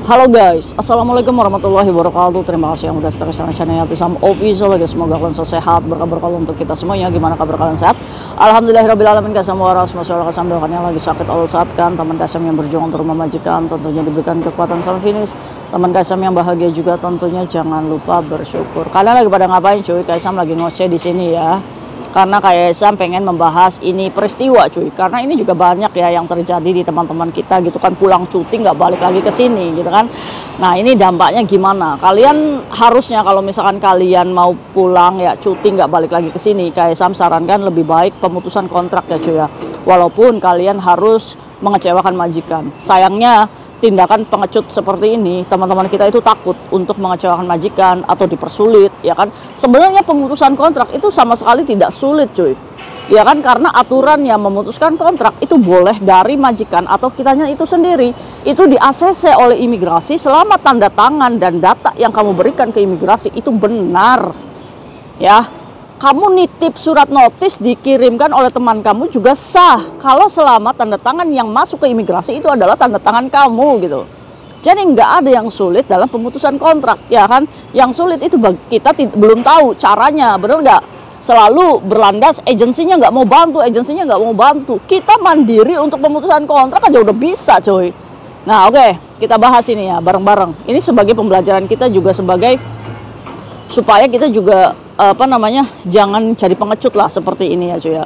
Halo guys, assalamualaikum warahmatullahi wabarakatuh. Terima kasih yang udah setia di channel Yatisam Official guys. Semoga kalian selalu sehat, berkah untuk kita semuanya. Gimana kabar kalian, sehat? Alhamdulillahirobbilalamin. Kasam waras masyarakat sambil yang lagi sakit Allah saatkan. Teman kasam yang berjuang untuk memajikan tentunya diberikan kekuatan sampai finish. Teman kasam yang bahagia juga tentunya jangan lupa bersyukur. Kalian lagi pada ngapain cuy? Kaisam lagi ngoceh di sini ya. Karena Kaisam pengen membahas ini peristiwa cuy, karena ini juga banyak ya yang terjadi di teman-teman kita gitu kan, pulang cuti nggak balik lagi ke sini gitu kan. Nah ini dampaknya gimana? Kalian harusnya kalau misalkan kalian mau pulang ya cuti nggak balik lagi ke sini, Kaisam sarankan lebih baik pemutusan kontrak ya cuy ya. Walaupun kalian harus mengecewakan majikan, sayangnya tindakan pengecut seperti ini teman-teman kita itu takut untuk mengecewakan majikan atau dipersulit ya kan. Sebenarnya pemutusan kontrak itu sama sekali tidak sulit cuy ya kan, karena aturan yang memutuskan kontrak itu boleh dari majikan atau kitanya itu sendiri, itu di ACC oleh imigrasi selama tanda tangan dan data yang kamu berikan ke imigrasi itu benar ya. Kamu nitip surat notis dikirimkan oleh teman kamu juga sah kalau selama tanda tangan yang masuk ke imigrasi itu adalah tanda tangan kamu gitu. Jadi nggak ada yang sulit dalam pemutusan kontrak ya kan. Yang sulit itu kita belum tahu caranya, benar nggak? Selalu berlandas agensinya nggak mau bantu, agensinya nggak mau bantu. Kita mandiri untuk pemutusan kontrak aja udah bisa coy. Nah oke, kita bahas ini ya bareng-bareng. Ini sebagai pembelajaran kita juga, sebagai supaya kita juga jangan jadi pengecut lah seperti ini ya cuy ya.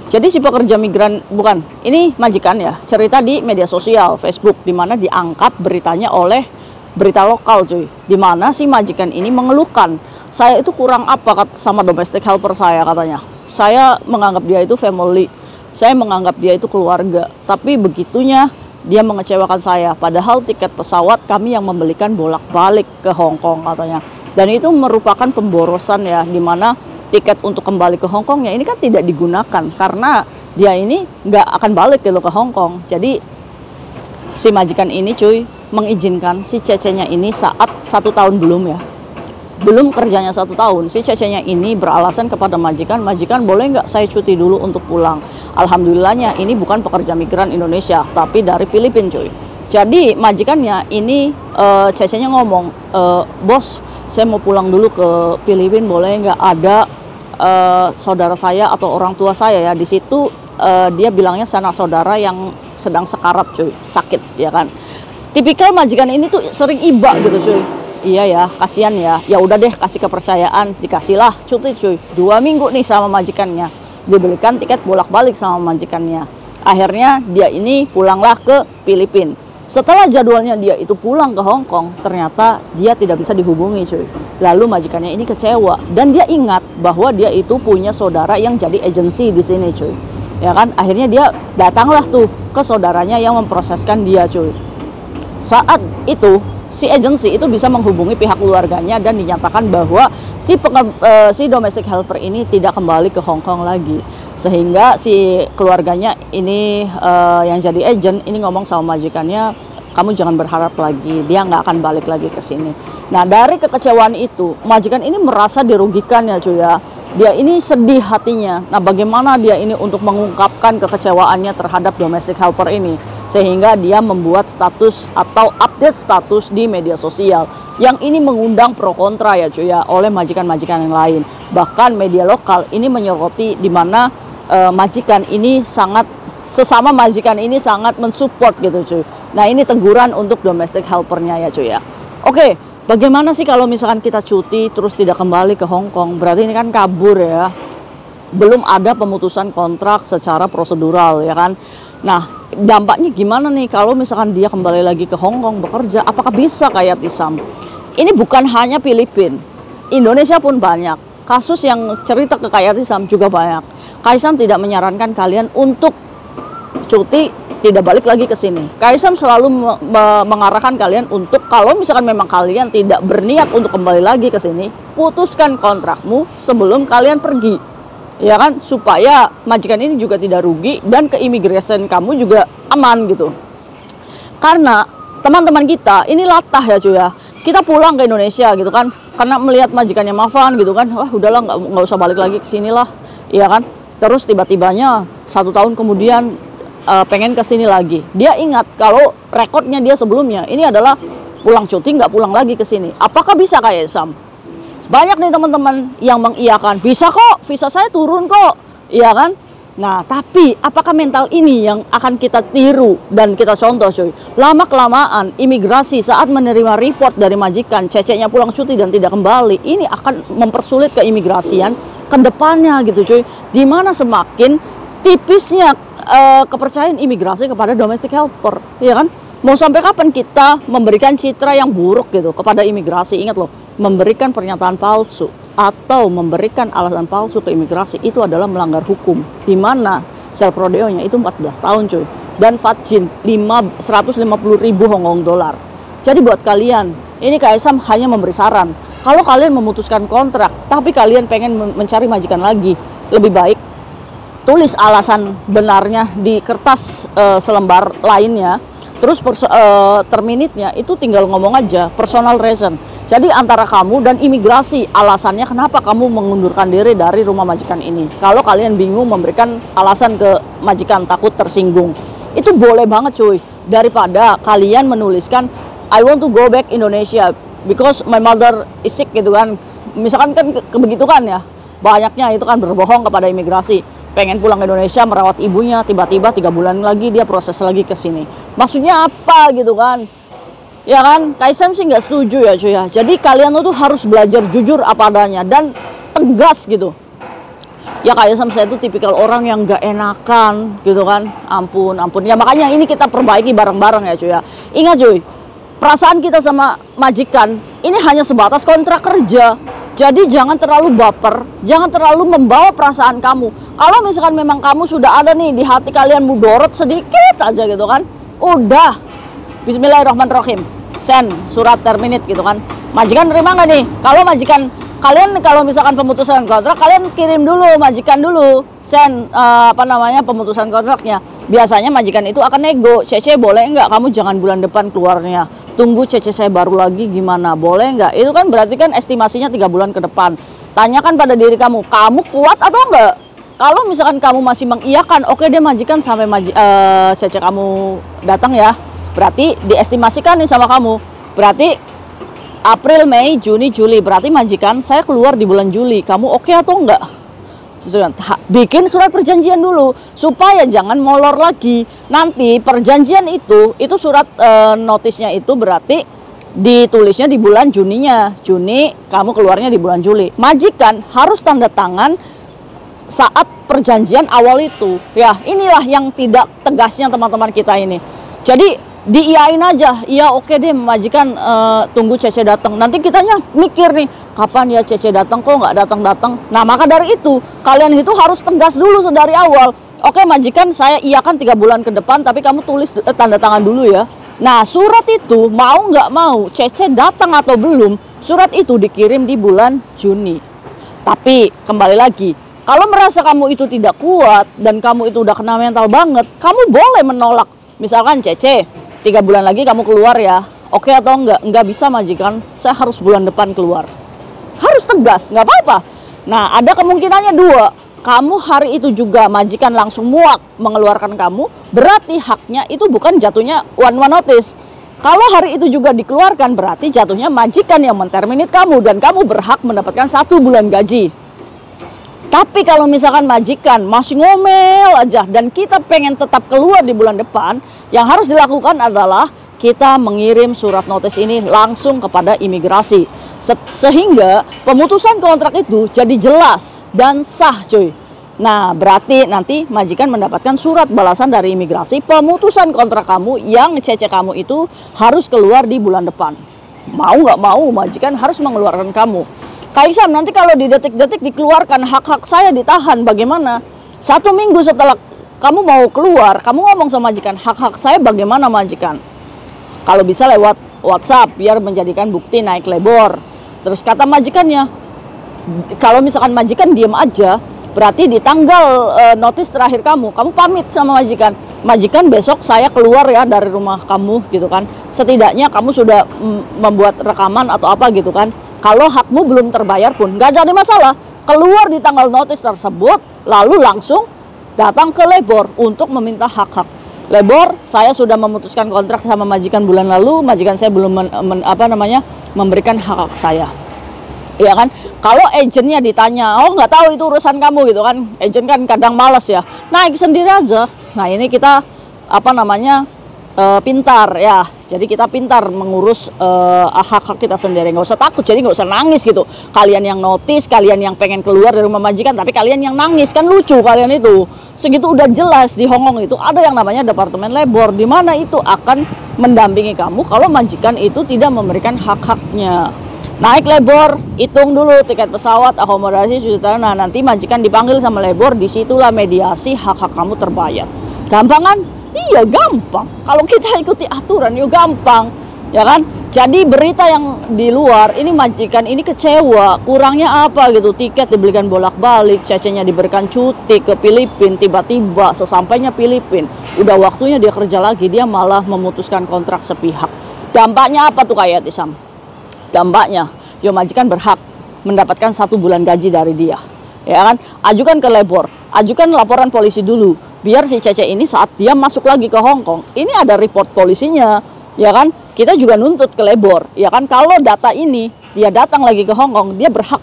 Jadi si pekerja migran, bukan, ini majikan ya, cerita di media sosial Facebook, dimana diangkat beritanya oleh berita lokal cuy, dimana si majikan ini mengeluhkan, saya itu kurang apa sama domestic helper saya katanya. Saya menganggap dia itu family, saya menganggap dia itu keluarga, tapi begitunya dia mengecewakan saya, padahal tiket pesawat kami yang membelikan bolak-balik ke Hong Kong katanya. Dan itu merupakan pemborosan ya, dimana tiket untuk kembali ke Hong Kongnya ini kan tidak digunakan karena dia ini nggak akan balik gitu ke Hong Kong. Jadi si majikan ini cuy mengizinkan si cecenya ini saat 1 tahun belum kerjanya 1 tahun, si cecenya ini beralasan kepada majikan boleh nggak saya cuti dulu untuk pulang. Alhamdulillahnya ini bukan pekerja migran Indonesia tapi dari Filipina cuy. Jadi majikannya ini cecenya ngomong, bos saya mau pulang dulu ke Filipina, boleh nggak? Ada saudara saya atau orang tua saya ya di situ, dia bilangnya sanak saudara yang sedang sekarat cuy, sakit ya kan. Tipikal majikan ini tuh sering iba gitu cuy. Iya ya, kasihan ya. Ya udah deh, kasih kepercayaan, dikasihlah cuti cuy 2 minggu nih sama majikannya, dibelikan tiket bolak-balik sama majikannya. Akhirnya dia ini pulanglah ke Filipina. Setelah jadwalnya dia itu pulang ke Hong Kong, ternyata dia tidak bisa dihubungi cuy. Lalu majikannya ini kecewa dan dia ingat bahwa dia itu punya saudara yang jadi agensi di sini cuy. Ya kan? Akhirnya dia datanglah tuh ke saudaranya yang memproseskan dia cuy. Saat itu si agensi itu bisa menghubungi pihak keluarganya dan dinyatakan bahwa si domestic helper ini tidak kembali ke Hong Kong lagi. Sehingga si keluarganya ini yang jadi agent ini ngomong sama majikannya, kamu jangan berharap lagi, dia nggak akan balik lagi ke sini. Nah dari kekecewaan itu majikan ini merasa dirugikan ya cuy ya. Dia ini sedih hatinya. Nah bagaimana dia ini untuk mengungkapkan kekecewaannya terhadap domestic helper ini, sehingga dia membuat status atau update status di media sosial yang ini mengundang pro kontra ya cuy ya oleh majikan-majikan yang lain. Bahkan media lokal ini menyoroti di mana majikan ini sesama majikan ini sangat mensupport gitu cuy. Nah ini teguran untuk domestic helpernya ya cuy ya. Oke, bagaimana sih kalau misalkan kita cuti terus tidak kembali ke Hong Kong? Berarti ini kan kabur ya. Belum ada pemutusan kontrak secara prosedural ya kan. Nah dampaknya gimana nih kalau misalkan dia kembali lagi ke Hong Kong bekerja? Apakah bisa kayak Yatisam? Ini bukan hanya Filipina, Indonesia pun banyak. Kasus yang cerita ke Yatisam juga banyak. Kaisam tidak menyarankan kalian untuk cuti tidak balik lagi ke sini. Kaisam selalu mengarahkan kalian untuk kalau misalkan memang kalian tidak berniat untuk kembali lagi ke sini, putuskan kontrakmu sebelum kalian pergi. Ya kan, supaya majikan ini juga tidak rugi dan keimigrasian kamu juga aman gitu. Karena teman-teman kita ini latah ya cuy ya. Kita pulang ke Indonesia gitu kan, karena melihat majikannya Mafan gitu kan, wah udahlah nggak usah balik lagi ke sini lah, iya kan. Terus tiba-tibanya 1 tahun kemudian pengen ke sini lagi. Dia ingat kalau rekodnya dia sebelumnya ini adalah pulang cuti nggak pulang lagi ke sini. Apakah bisa kayak Sam? Banyak nih teman-teman yang mengiyakan, bisa kok, visa saya turun kok, iya kan? Nah, tapi apakah mental ini yang akan kita tiru dan kita contoh, cuy? Lama-kelamaan imigrasi saat menerima report dari majikan, ceceknya pulang cuti dan tidak kembali, ini akan mempersulit keimigrasian ke depannya gitu, cuy. Dimana semakin tipisnya kepercayaan imigrasi kepada domestic helper, ya kan? Mau sampai kapan kita memberikan citra yang buruk gitu kepada imigrasi? Ingat loh, memberikan pernyataan palsu atau memberikan alasan palsu ke imigrasi itu adalah melanggar hukum, di mana sel prodeonya itu 14 tahun, cuy, dan fatjin 150.000 Hongkong dolar. Jadi buat kalian, ini KSM hanya memberi saran. Kalau kalian memutuskan kontrak tapi kalian pengen mencari majikan lagi, lebih baik tulis alasan benarnya di kertas selembar lainnya. Terus terminitnya itu tinggal ngomong aja personal reason. Jadi antara kamu dan imigrasi alasannya kenapa kamu mengundurkan diri dari rumah majikan ini. Kalau kalian bingung memberikan alasan ke majikan takut tersinggung, itu boleh banget, cuy. Daripada kalian menuliskan I want to go back Indonesia because my mother is sick gitu kan. Misalkan kan begitu kan ya. Banyaknya itu kan berbohong kepada imigrasi. Pengen pulang ke Indonesia merawat ibunya, tiba-tiba 3 bulan lagi dia proses lagi ke sini. Maksudnya apa gitu kan? Ya kan, KSM sih nggak setuju ya, cuy ya. Jadi kalian tuh harus belajar jujur apa adanya dan tegas gitu. Ya KSM saya tuh tipikal orang yang nggak enakan gitu kan. Ampun. Ya makanya ini kita perbaiki bareng-bareng ya, cuy ya. Ingat, cuy, perasaan kita sama majikan ini hanya sebatas kontrak kerja. Jadi jangan terlalu baper, jangan terlalu membawa perasaan kamu. Kalau misalkan memang kamu sudah ada nih di hati kalian mudorot sedikit aja gitu kan, udah Bismillahirrahmanirrahim, send surat terminate gitu kan. Majikan terima nggak nih? Kalau majikan kalian, kalau misalkan pemutusan kontrak, kalian kirim dulu majikan dulu, send pemutusan kontraknya. Biasanya majikan itu akan nego, Cece boleh nggak kamu jangan bulan depan keluarnya, tunggu Cece saya baru lagi gimana, boleh nggak? Itu kan berarti kan estimasinya 3 bulan ke depan. Tanyakan pada diri kamu kuat atau enggak? Kalau misalkan kamu masih mengiyakan, oke deh majikan sampai Cece kamu datang ya, berarti diestimasikan nih sama kamu, berarti April, Mei, Juni, Juli, berarti majikan saya keluar di bulan Juli, kamu oke atau enggak? Bikin surat perjanjian dulu supaya jangan molor lagi. Nanti perjanjian itu surat notisnya itu berarti ditulisnya di bulan Juninya, Juni kamu keluarnya di bulan Juli. Majikan harus tanda tangan saat perjanjian awal itu. Ya, inilah yang tidak tegasnya teman-teman kita ini. Jadi diiyain aja, iya oke deh majikan, tunggu Cece datang. Nanti kitanya mikir nih, kapan ya Cece datang, kok nggak datang-datang. Nah maka dari itu kalian itu harus tegas dulu dari awal. Oke majikan saya iyakan 3 bulan ke depan, tapi kamu tulis tanda tangan dulu ya. Nah surat itu mau nggak mau Cece datang atau belum, surat itu dikirim di bulan Juni. Tapi kembali lagi, kalau merasa kamu itu tidak kuat dan kamu itu udah kena mental banget, kamu boleh menolak. Misalkan Cece 3 bulan lagi kamu keluar ya, oke atau enggak? Enggak bisa majikan, saya harus bulan depan keluar. Harus tegas, nggak apa-apa. Nah ada kemungkinannya 2, kamu hari itu juga majikan langsung muak mengeluarkan kamu, berarti haknya itu bukan jatuhnya one notice. Kalau hari itu juga dikeluarkan, berarti jatuhnya majikan yang menterminate kamu dan kamu berhak mendapatkan 1 bulan gaji. Tapi kalau misalkan majikan masih ngomel aja dan kita pengen tetap keluar di bulan depan, yang harus dilakukan adalah kita mengirim surat notis ini langsung kepada imigrasi. Sehingga pemutusan kontrak itu jadi jelas dan sah, cuy. Nah, berarti nanti majikan mendapatkan surat balasan dari imigrasi pemutusan kontrak kamu yang Cece kamu itu harus keluar di bulan depan. Mau nggak mau, majikan harus mengeluarkan kamu. Kak Iksam, nanti kalau di detik-detik dikeluarkan, hak-hak saya ditahan, bagaimana? 1 minggu setelah kamu mau keluar, kamu ngomong sama majikan, hak-hak saya bagaimana majikan? Kalau bisa lewat WhatsApp, biar menjadikan bukti naik lebor. Terus kata majikannya, kalau misalkan majikan diem aja, berarti di tanggal notis terakhir kamu pamit sama majikan. Majikan besok saya keluar ya dari rumah kamu gitu kan. Setidaknya kamu sudah membuat rekaman atau apa gitu kan. Kalau hakmu belum terbayar pun nggak jadi masalah. Keluar di tanggal notis tersebut, lalu langsung datang ke lebor untuk meminta hak-hak. Lebor, saya sudah memutuskan kontrak sama majikan bulan lalu, majikan saya belum memberikan hak saya. Iya kan? Kalau agentnya ditanya, oh nggak tahu itu urusan kamu gitu kan? Agent kan kadang malas ya, naik sendiri aja. Nah ini kita pintar ya. Jadi kita pintar mengurus hak-hak kita sendiri. Nggak usah takut, jadi nggak usah nangis gitu. Kalian yang notice, kalian yang pengen keluar dari rumah majikan, tapi kalian yang nangis kan lucu kalian itu. Segitu udah jelas di Hong Kong itu ada yang namanya Departemen Labor, di mana itu akan mendampingi kamu kalau majikan itu tidak memberikan hak-haknya. Naik Labor, hitung dulu tiket pesawat, akomodasi, sudah. Nah nanti majikan dipanggil sama Labor, disitulah mediasi hak-hak kamu terbayar. Gampang kan? Iya gampang. Kalau kita ikuti aturan, yuk gampang, ya kan? Jadi berita yang di luar ini majikan ini kecewa, kurangnya apa gitu? Tiket dibelikan bolak-balik, cecenya diberikan cuti ke Filipina, tiba-tiba sesampainya Filipina, udah waktunya dia kerja lagi, dia malah memutuskan kontrak sepihak. Dampaknya apa tuh kayak Tisam? Dampaknya, yo majikan berhak mendapatkan 1 bulan gaji dari dia, ya kan? Ajukan ke Labor, ajukan laporan polisi dulu, biar si Cece ini saat dia masuk lagi ke Hong Kong, ini ada report polisinya, ya kan? Kita juga nuntut ke Labor, ya kan? Kalau data ini dia datang lagi ke Hong Kong, dia berhak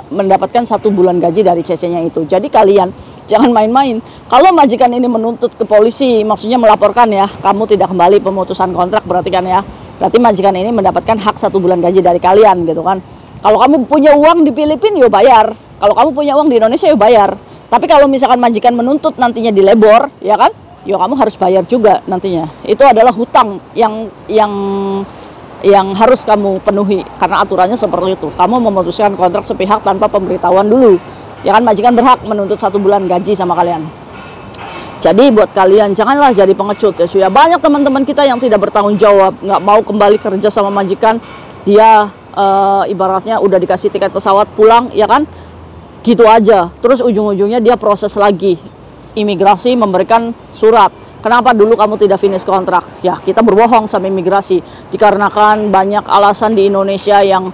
mendapatkan 1 bulan gaji dari Cece-nya itu. Jadi kalian jangan main-main. Kalau majikan ini menuntut ke polisi, maksudnya melaporkan ya, kamu tidak kembali pemutusan kontrak, berarti kan ya, berarti majikan ini mendapatkan hak 1 bulan gaji dari kalian gitu kan. Kalau kamu punya uang di Filipina, yo bayar. Kalau kamu punya uang di Indonesia, yo bayar. Tapi kalau misalkan majikan menuntut nantinya di Labor, ya kan, yo kamu harus bayar juga nantinya. Itu adalah hutang yang harus kamu penuhi, karena aturannya seperti itu. Kamu memutuskan kontrak sepihak tanpa pemberitahuan dulu, ya kan. Majikan berhak menuntut 1 bulan gaji sama kalian. Jadi buat kalian janganlah jadi pengecut ya cuy ya. Banyak teman-teman kita yang tidak bertanggung jawab, nggak mau kembali kerja sama majikan. Dia ibaratnya udah dikasih tiket pesawat pulang, ya kan, gitu aja. Terus ujung-ujungnya dia proses lagi, imigrasi memberikan surat. Kenapa dulu kamu tidak finish kontrak? Ya kita berbohong sama imigrasi, dikarenakan banyak alasan di Indonesia yang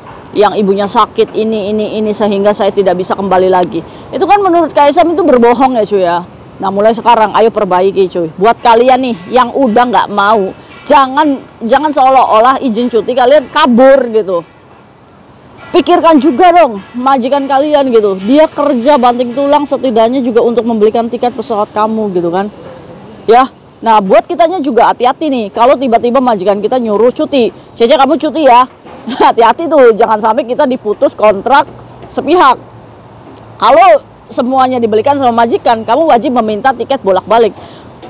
ibunya sakit ini sehingga saya tidak bisa kembali lagi. Itu kan menurut Kaisam itu berbohong ya cuy ya. Nah mulai sekarang ayo perbaiki cuy. Buat kalian nih yang udah nggak mau, jangan seolah-olah izin cuti kalian kabur gitu. Pikirkan juga dong majikan kalian gitu. Dia kerja banting tulang setidaknya juga untuk membelikan tiket pesawat kamu gitu kan. Ya. Nah buat kitanya juga hati-hati nih. Kalau tiba-tiba majikan kita nyuruh cuti, Cece kamu cuti ya. Hati-hati tuh, jangan sampai kita diputus kontrak sepihak. Kalau semuanya dibelikan sama majikan, kamu wajib meminta tiket bolak-balik.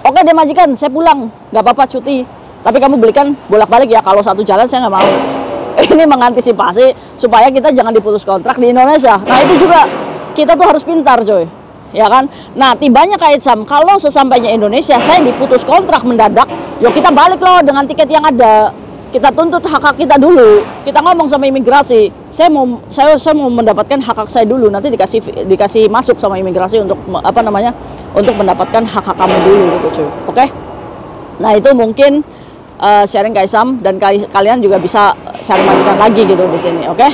Oke deh majikan, saya pulang, nggak apa-apa cuti, tapi kamu belikan bolak-balik ya. Kalau satu jalan saya nggak mau. Ini mengantisipasi supaya kita jangan diputus kontrak di Indonesia. Nah itu juga kita tuh harus pintar coy, ya kan. Nah tibanya Kak Itsam, kalau sesampainya Indonesia saya diputus kontrak mendadak, yuk kita balik loh dengan tiket yang ada. Kita tuntut hak-hak kita dulu. Kita ngomong sama imigrasi, saya mau mendapatkan hak-hak saya dulu. Nanti dikasih masuk sama imigrasi untuk untuk mendapatkan hak-hak kamu dulu gitu cuy. Oke? Nah itu mungkin sharing Kaisam, dan kalian juga bisa cari majikan lagi gitu di sini. Oke?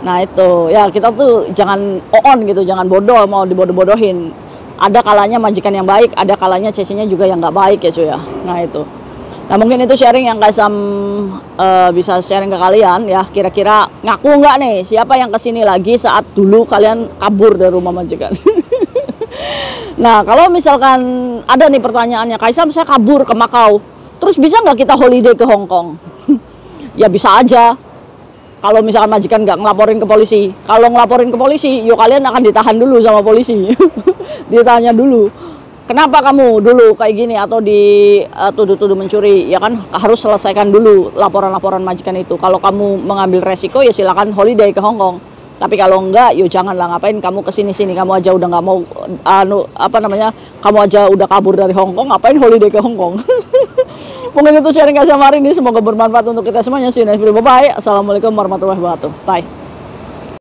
Nah itu ya, kita tuh jangan on gitu, jangan bodoh, mau dibodoh-bodohin. Ada kalanya majikan yang baik, ada kalanya cece-nya juga yang nggak baik ya cuy ya. Nah itu. Nah mungkin itu sharing yang Kaisam bisa sharing ke kalian ya. Kira-kira ngaku nggak nih siapa yang kesini lagi saat dulu kalian kabur dari rumah majikan. Nah kalau misalkan ada nih pertanyaannya, Kaisam saya kabur ke Makau, terus bisa nggak kita holiday ke Hong Kong? Ya bisa aja. Kalau misalkan majikan nggak ngelaporin ke polisi. Kalau ngelaporin ke polisi, yuk kalian akan ditahan dulu sama polisi. Ditanya dulu, kenapa kamu dulu kayak gini, atau dituduh-tuduh mencuri, ya kan harus selesaikan dulu laporan-laporan majikan itu. Kalau kamu mengambil resiko ya silakan holiday ke Hong Kong. Tapi kalau enggak, yuk janganlah, ngapain kamu kesini-sini, kamu aja udah nggak mau kamu aja udah kabur dari Hong Kong, ngapain holiday ke Hong Kong? Mungkin itu sharing Kaisam hari ini, semoga bermanfaat untuk kita semuanya. See you next video, bye bye. Assalamualaikum warahmatullahi wabarakatuh. Bye.